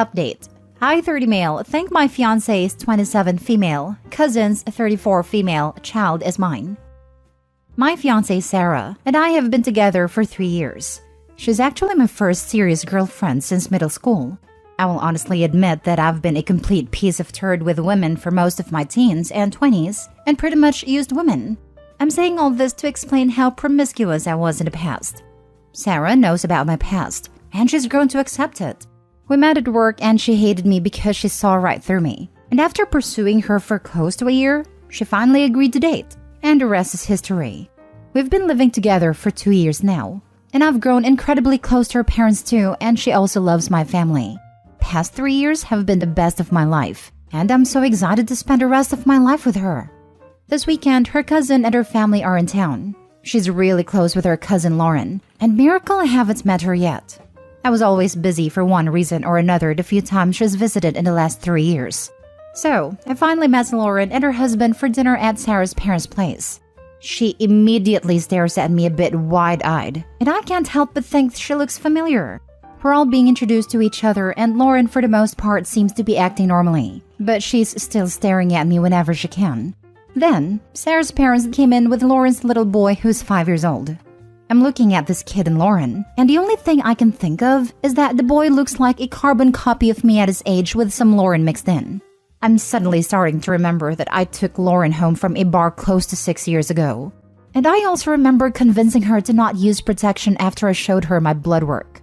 Update. I, 30 male, think my fiancé is 27 female, cousins 34 female, child is mine. My fiancée Sarah and I have been together for 3 years. She's actually my first serious girlfriend since middle school. I will honestly admit that I've been a complete piece of turd with women for most of my teens and 20s and pretty much used women. I'm saying all this to explain how promiscuous I was in the past. Sarah knows about my past, and she's grown to accept it. We met at work and she hated me because she saw right through me. And after pursuing her for close to a year, she finally agreed to date. And the rest is history. We've been living together for 2 years now. And I've grown incredibly close to her parents too, and she also loves my family. Past 3 years have been the best of my life. And I'm so excited to spend the rest of my life with her. This weekend, her cousin and her family are in town. She's really close with her cousin Lauren. And miracle I haven't met her yet. I was always busy for one reason or another the few times she's visited in the last 3 years. So, I finally met Lauren and her husband for dinner at Sarah's parents' place. She immediately stares at me a bit wide-eyed, and I can't help but think she looks familiar. We're all being introduced to each other, and Lauren for the most part seems to be acting normally, but she's still staring at me whenever she can. Then, Sarah's parents came in with Lauren's little boy who's 5 years old. I'm looking at this kid and Lauren, and the only thing I can think of is that the boy looks like a carbon copy of me at his age with some Lauren mixed in. I'm suddenly starting to remember that I took Lauren home from a bar close to 6 years ago. And I also remember convincing her to not use protection after I showed her my blood work.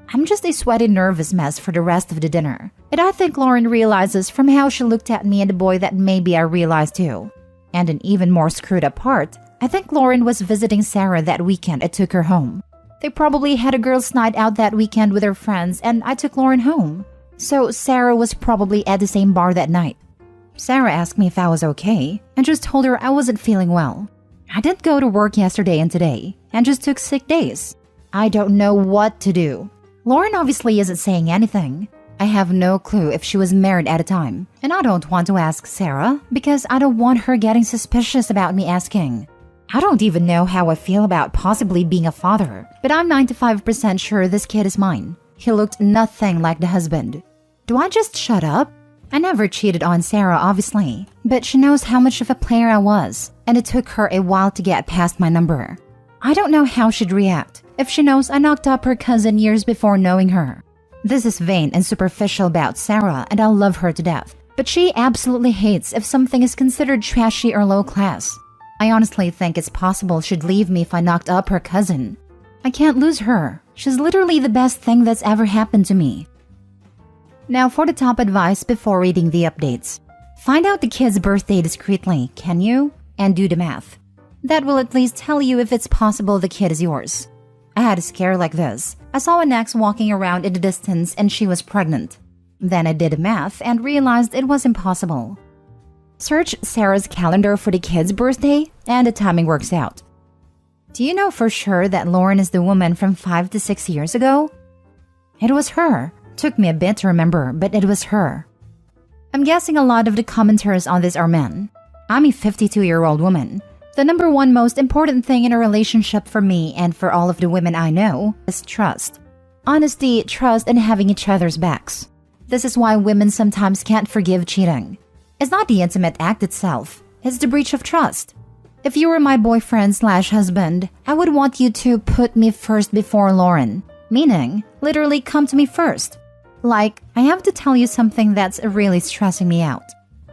I'm just a sweaty, nervous mess for the rest of the dinner. And I think Lauren realizes from how she looked at me and the boy that maybe I realized too. And an even more screwed up part, I think Lauren was visiting Sarah that weekend I took her home. They probably had a girls' night out that weekend with her friends and I took Lauren home. So Sarah was probably at the same bar that night. Sarah asked me if I was okay and just told her I wasn't feeling well. I didn't go to work yesterday and today and just took sick days. I don't know what to do. Lauren obviously isn't saying anything. I have no clue if she was married at the time. And I don't want to ask Sarah because I don't want her getting suspicious about me asking. I don't even know how I feel about possibly being a father, but I'm 95% sure this kid is mine. He looked nothing like the husband. Do I just shut up? I never cheated on Sarah, obviously, but she knows how much of a player I was, and it took her a while to get past my number. I don't know how she'd react if she knows I knocked up her cousin years before knowing her. This is vain and superficial about Sarah, and I love her to death, but she absolutely hates if something is considered trashy or low class. I honestly think it's possible she'd leave me if I knocked up her cousin. I can't lose her. She's literally the best thing that's ever happened to me. Now for the top advice before reading the updates. Find out the kid's birthday discreetly, can you? And do the math. That will at least tell you if it's possible the kid is yours. I had a scare like this. I saw an ex walking around in the distance and she was pregnant. Then I did the math and realized it was impossible. Search Sarah's calendar for the kid's birthday, and the timing works out. Do you know for sure that Lauren is the woman from 5 to 6 years ago? It was her. Took me a bit to remember, but it was her. I'm guessing a lot of the commenters on this are men. I'm a 52-year-old woman. The number one most important thing in a relationship for me and for all of the women I know is trust. Honesty, trust, and having each other's backs. This is why women sometimes can't forgive cheating. It's not the intimate act itself, it's the breach of trust. If you were my boyfriend/husband, I would want you to put me first before Lauren. Meaning, literally come to me first. Like, I have to tell you something that's really stressing me out.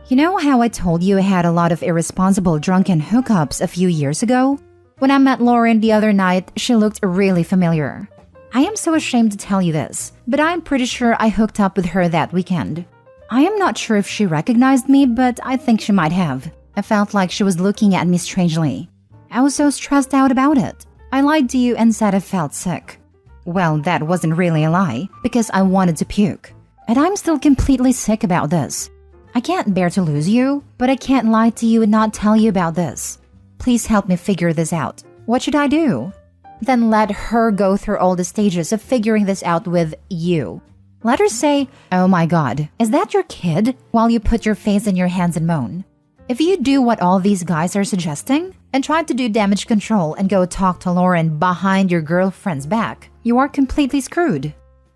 You know how I told you I had a lot of irresponsible drunken hookups a few years ago? When I met Lauren the other night, she looked really familiar. I am so ashamed to tell you this, but I'm pretty sure I hooked up with her that weekend. I am not sure if she recognized me, but I think she might have. I felt like she was looking at me strangely. I was so stressed out about it. I lied to you and said I felt sick. Well, that wasn't really a lie, because I wanted to puke. And I'm still completely sick about this. I can't bear to lose you, but I can't lie to you and not tell you about this. Please help me figure this out. What should I do? Then let her go through all the stages of figuring this out with you. Let her say, "Oh my God, is that your kid?" while you put your face in your hands and moan. If you do what all these guys are suggesting and try to do damage control and go talk to Lauren behind your girlfriend's back, you are completely screwed.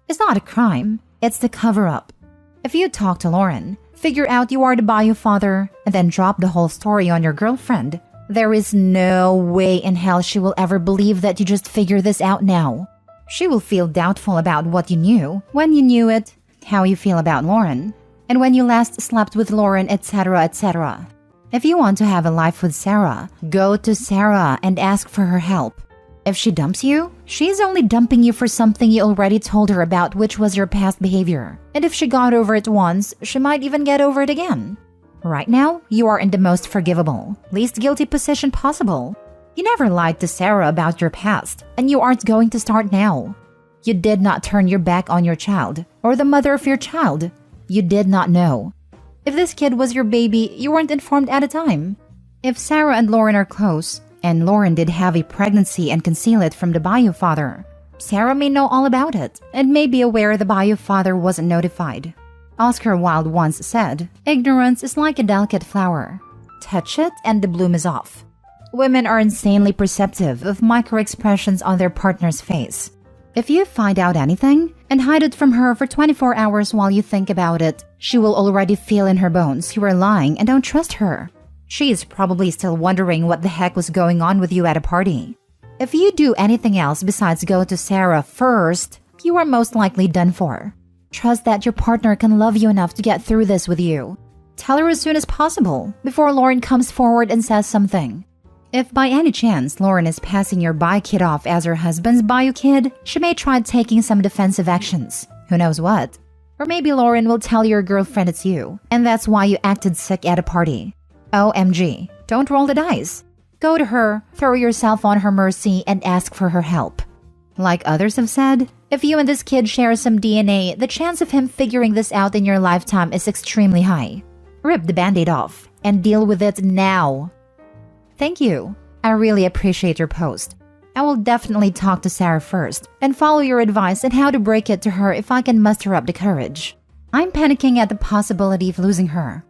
It's not a crime, it's the cover-up. If you talk to Lauren, figure out you are the bio father, and then drop the whole story on your girlfriend, there is no way in hell she will ever believe that you just figured this out now. She will feel doubtful about what you knew, when you knew it, how you feel about Lauren, and when you last slept with Lauren, etc., etc. If you want to have a life with Sarah, go to Sarah and ask for her help. If she dumps you, she's only dumping you for something you already told her about, which was your past behavior. And if she got over it once, she might even get over it again. Right now, you are in the most forgivable, least guilty position possible. You never lied to Sarah about your past, and you aren't going to start now. You did not turn your back on your child, or the mother of your child. You did not know. If this kid was your baby, you weren't informed at a time. If Sarah and Lauren are close, and Lauren did have a pregnancy and conceal it from the bio father, Sarah may know all about it and may be aware the bio father wasn't notified. Oscar Wilde once said, "Ignorance is like a delicate flower. Touch it and the bloom is off." Women are insanely perceptive of micro-expressions on their partner's face. If you find out anything and hide it from her for 24 hours while you think about it, she will already feel in her bones you are lying and don't trust her. She is probably still wondering what the heck was going on with you at a party. If you do anything else besides go to Sarah first, you are most likely done for. Trust that your partner can love you enough to get through this with you. Tell her as soon as possible, before Lauren comes forward and says something. If by any chance Lauren is passing your bio kid off as her husband's bio kid, she may try taking some defensive actions. Who knows what? Or maybe Lauren will tell your girlfriend it's you, and that's why you acted sick at a party. OMG, don't roll the dice. Go to her, throw yourself on her mercy, and ask for her help. Like others have said, if you and this kid share some DNA, the chance of him figuring this out in your lifetime is extremely high. Rip the band-aid off and deal with it now. Thank you. I really appreciate your post. I will definitely talk to Sarah first and follow your advice on how to break it to her if I can muster up the courage. I'm panicking at the possibility of losing her.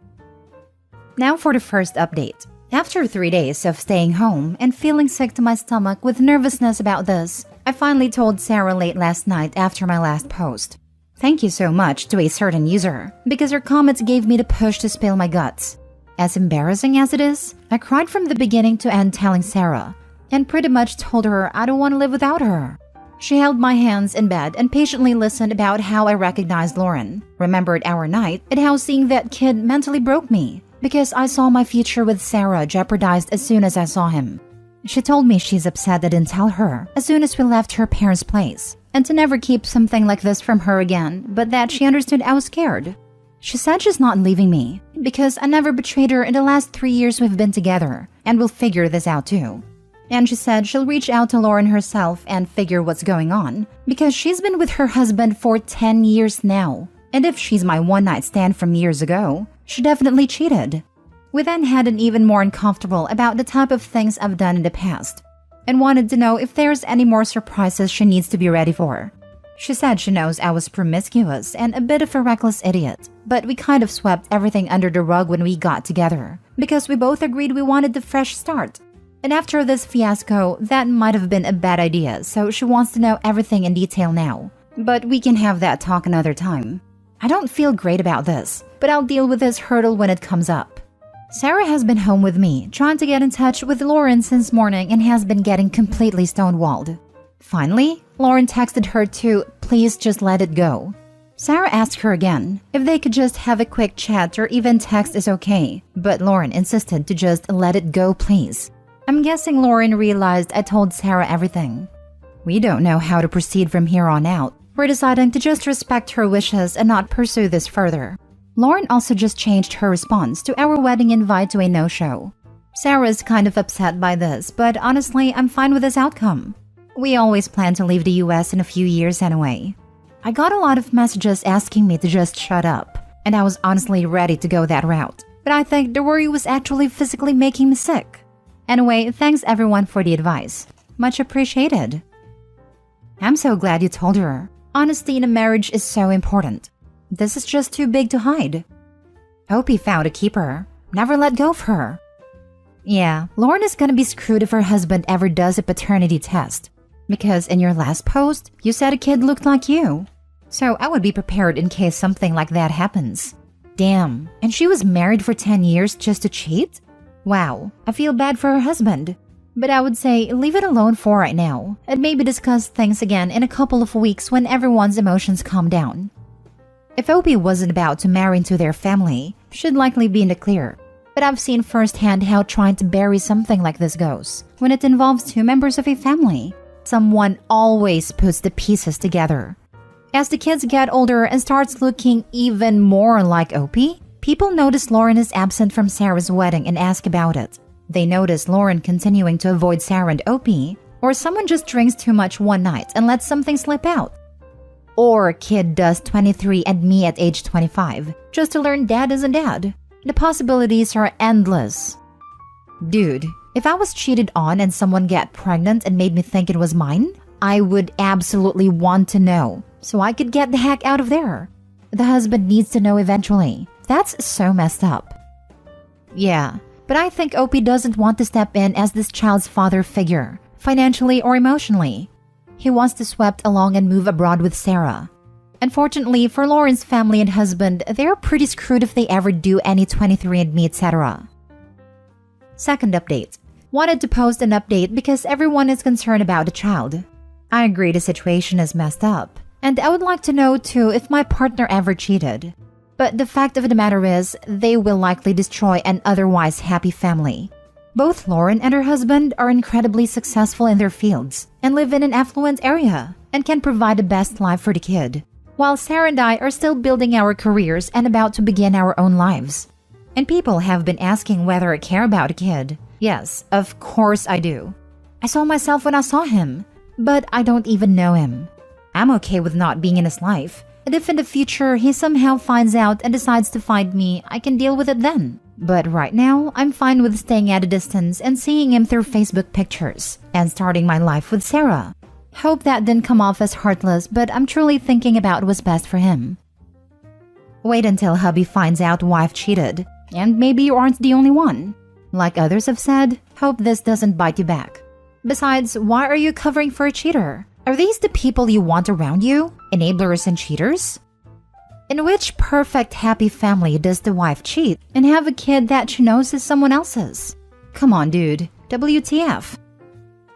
Now for the first update. After 3 days of staying home and feeling sick to my stomach with nervousness about this, I finally told Sarah late last night after my last post. Thank you so much to a certain user, because her comments gave me the push to spill my guts. As embarrassing as it is, I cried from the beginning to end telling Sarah, and pretty much told her I don't want to live without her. She held my hands in bed and patiently listened about how I recognized Lauren, remembered our night, and how seeing that kid mentally broke me, because I saw my future with Sarah jeopardized as soon as I saw him. She told me she's upset I didn't tell her as soon as we left her parents' place, and to never keep something like this from her again, but that she understood I was scared. She said she's not leaving me, because I never betrayed her in the last 3 years we've been together, and we'll figure this out too. And she said she'll reach out to Lauren herself and figure what's going on, because she's been with her husband for 10 years now, and if she's my one-night stand from years ago, she definitely cheated. We then had an even more uncomfortable about the type of things I've done in the past, and wanted to know if there's any more surprises she needs to be ready for. She said she knows I was promiscuous and a bit of a reckless idiot, but we kind of swept everything under the rug when we got together, because we both agreed we wanted the fresh start. And after this fiasco, that might have been a bad idea, so she wants to know everything in detail now. But we can have that talk another time. I don't feel great about this, but I'll deal with this hurdle when it comes up. Sarah has been home with me, trying to get in touch with Lauren since morning and has been getting completely stonewalled. Finally, Lauren texted her to please just let it go. Sarah asked her again if they could just have a quick chat or even text is okay, but Lauren insisted to just let it go please. I'm guessing Lauren realized I told Sarah everything. We don't know how to proceed from here on out. We're deciding to just respect her wishes and not pursue this further. Lauren also just changed her response to our wedding invite to a no-show. Sarah is kind of upset by this, but honestly, I'm fine with this outcome. We always plan to leave the US in a few years anyway. I got a lot of messages asking me to just shut up, and I was honestly ready to go that route. But I think the worry was actually physically making me sick. Anyway, thanks everyone for the advice. Much appreciated. I'm so glad you told her. Honesty in a marriage is so important. This is just too big to hide. Hope he found a keeper. Never let go of her. Yeah, Lauren is gonna be screwed if her husband ever does a paternity test. Because in your last post, you said a kid looked like you. So I would be prepared in case something like that happens. Damn, and she was married for 10 years just to cheat? Wow, I feel bad for her husband. But I would say leave it alone for right now, and maybe discuss things again in a couple of weeks when everyone's emotions calm down. If Opie wasn't about to marry into their family, she'd likely be in the clear. But I've seen firsthand how trying to bury something like this goes. When it involves two members of a family, someone always puts the pieces together. As the kids get older and starts looking even more like Opie, people notice Lauren is absent from Sarah's wedding and ask about it. They notice Lauren continuing to avoid Sarah and Opie, or someone just drinks too much one night and lets something slip out. Or kid does 23andMe at age 25 just to learn dad isn't dad. The possibilities are endless. Dude, if I was cheated on and someone got pregnant and made me think it was mine, I would absolutely want to know, so I could get the heck out of there. The husband needs to know eventually. That's so messed up. Yeah, but I think Opie doesn't want to step in as this child's father figure, financially or emotionally. He wants to swept along and move abroad with Sarah. Unfortunately for Lauren's family and husband, they're pretty screwed if they ever do any 23andMe etc. Second update. Wanted to post an update because everyone is concerned about the child. I agree the situation is messed up, and I would like to know too if my partner ever cheated. But the fact of the matter is, they will likely destroy an otherwise happy family. Both Lauren and her husband are incredibly successful in their fields and live in an affluent area and can provide the best life for the kid, while Sarah and I are still building our careers and about to begin our own lives. And people have been asking whether I care about a kid. Yes, of course I do. I saw myself when I saw him, but I don't even know him. I'm okay with not being in his life, and if in the future he somehow finds out and decides to find me, I can deal with it then. But right now, I'm fine with staying at a distance and seeing him through Facebook pictures and starting my life with Sarah. Hope that didn't come off as heartless, but I'm truly thinking about what's best for him. Wait until hubby finds out wife cheated, and maybe you aren't the only one. Like others have said, hope this doesn't bite you back. Besides, why are you covering for a cheater? Are these the people you want around you? Enablers and cheaters? In which perfect happy family does the wife cheat and have a kid that she knows is someone else's? Come on, dude. WTF?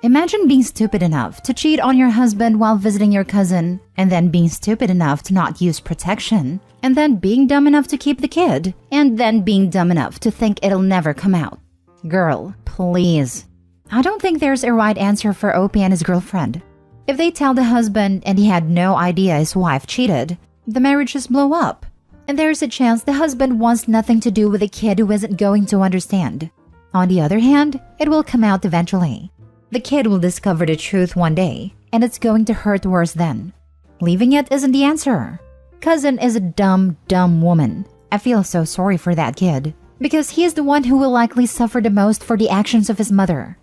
Imagine being stupid enough to cheat on your husband while visiting your cousin, and then being stupid enough to not use protection, and then being dumb enough to keep the kid, and then being dumb enough to think it'll never come out. Girl, please. I don't think there's a right answer for Opie and his girlfriend. If they tell the husband and he had no idea his wife cheated, the marriage just blow up. And there's a chance the husband wants nothing to do with a kid who isn't going to understand. On the other hand, it will come out eventually. The kid will discover the truth one day, and it's going to hurt worse then. Leaving it isn't the answer. Cousin is a dumb woman. I feel so sorry for that kid, because he is the one who will likely suffer the most for the actions of his mother.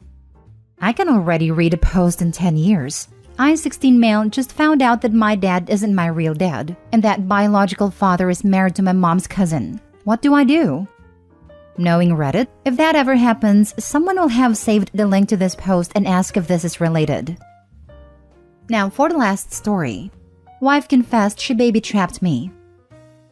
I can already read a post in 10 years. I, 16 male, just found out that my dad isn't my real dad, and that biological father is married to my mom's cousin. What do I do? Knowing Reddit, if that ever happens, someone will have saved the link to this post and ask if this is related. Now for the last story. Wife confessed she baby-trapped me.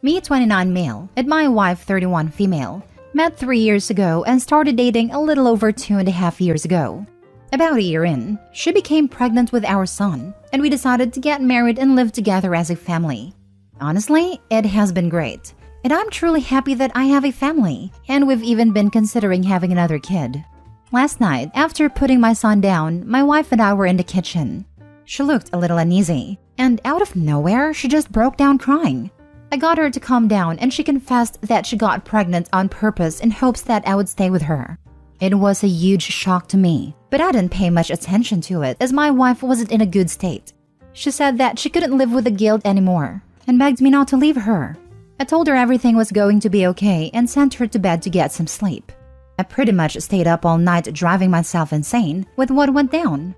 Me, 29 male, and my wife, 31 female, met 3 years ago and started dating a little over 2.5 years ago. About a year in, she became pregnant with our son, and we decided to get married and live together as a family. Honestly, it has been great, and I'm truly happy that I have a family, and we've even been considering having another kid. Last night, after putting my son down, my wife and I were in the kitchen. She looked a little uneasy, and out of nowhere, she just broke down crying. I got her to calm down, and she confessed that she got pregnant on purpose in hopes that I would stay with her. It was a huge shock to me, but I didn't pay much attention to it as my wife wasn't in a good state. She said that she couldn't live with the guilt anymore and begged me not to leave her. I told her everything was going to be okay and sent her to bed to get some sleep. I pretty much stayed up all night driving myself insane with what went down.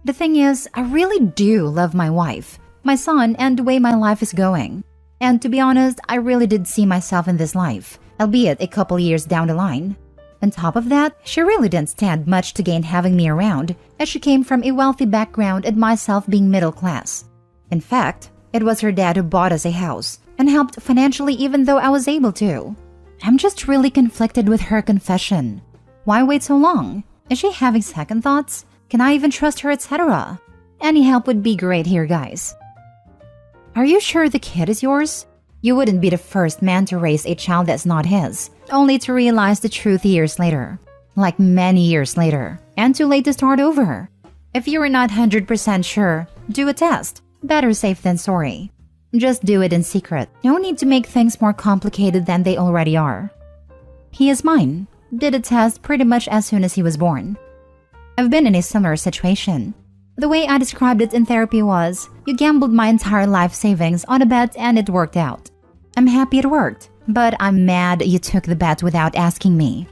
The thing is, I really do love my wife, my son, and the way my life is going. And to be honest, I really did see myself in this life, albeit a couple years down the line. On top of that, she really didn't stand much to gain having me around, as she came from a wealthy background and myself being middle class. In fact, It was her dad who bought us a house and helped financially even though I was able to. I'm just really conflicted with her confession. Why wait so long? Is she having second thoughts? Can I even trust her, etc.? Any help would be great here, guys. Are you sure the kid is yours? You wouldn't be the first man to raise a child that's not his, only to realize the truth years later. Like many years later, and too late to start over. If you're not 100% sure, do a test. Better safe than sorry. Just do it in secret. No need to make things more complicated than they already are. He is mine. Did a test pretty much as soon as he was born. I've been in a similar situation. The way I described it in therapy was, you gambled my entire life savings on a bet and it worked out. I'm happy it worked, but I'm mad you took the bet without asking me.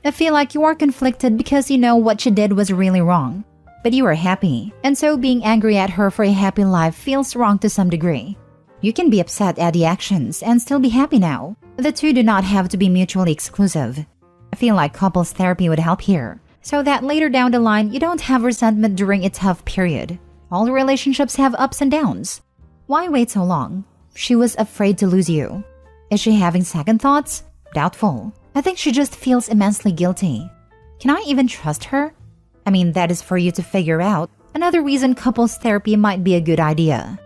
I feel like you are conflicted because you know what she did was really wrong. But you are happy, and so being angry at her for a happy life feels wrong to some degree. You can be upset at the actions and still be happy now. The two do not have to be mutually exclusive. I feel like couples therapy would help here, so that later down the line you don't have resentment during a tough period. All relationships have ups and downs. Why wait so long? She was afraid to lose you. Is she having second thoughts? Doubtful. I think she just feels immensely guilty. Can I even trust her? I mean, that is for you to figure out. Another reason couples therapy might be a good idea.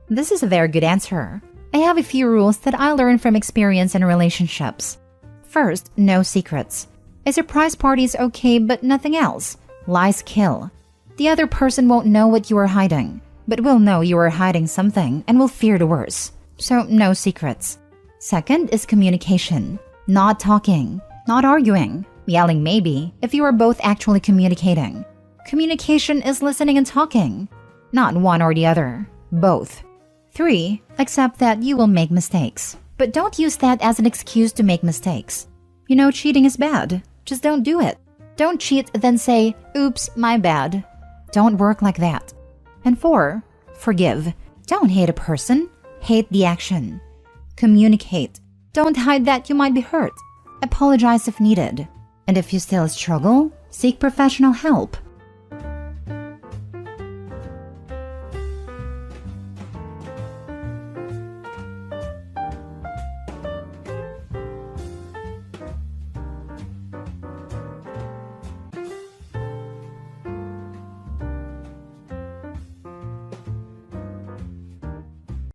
This is a very good answer. I have a few rules that I learned from experience in relationships. First, no secrets. A surprise party is okay, but nothing else. Lies kill. The other person won't know what you are hiding, but will know you are hiding something and will fear the worst. So, no secrets. Second is communication. Not talking, not arguing, yelling maybe, if you are both actually communicating. Communication is listening and talking. Not one or the other, both. 3, accept that you will make mistakes, but don't use that as an excuse to make mistakes. You know cheating is bad, just don't do it. Don't cheat then say, oops, my bad. Don't work like that. And 4, forgive. Don't hate a person, hate the action. Communicate. Don't hide that you might be hurt. Apologize if needed. And if you still struggle, seek professional help.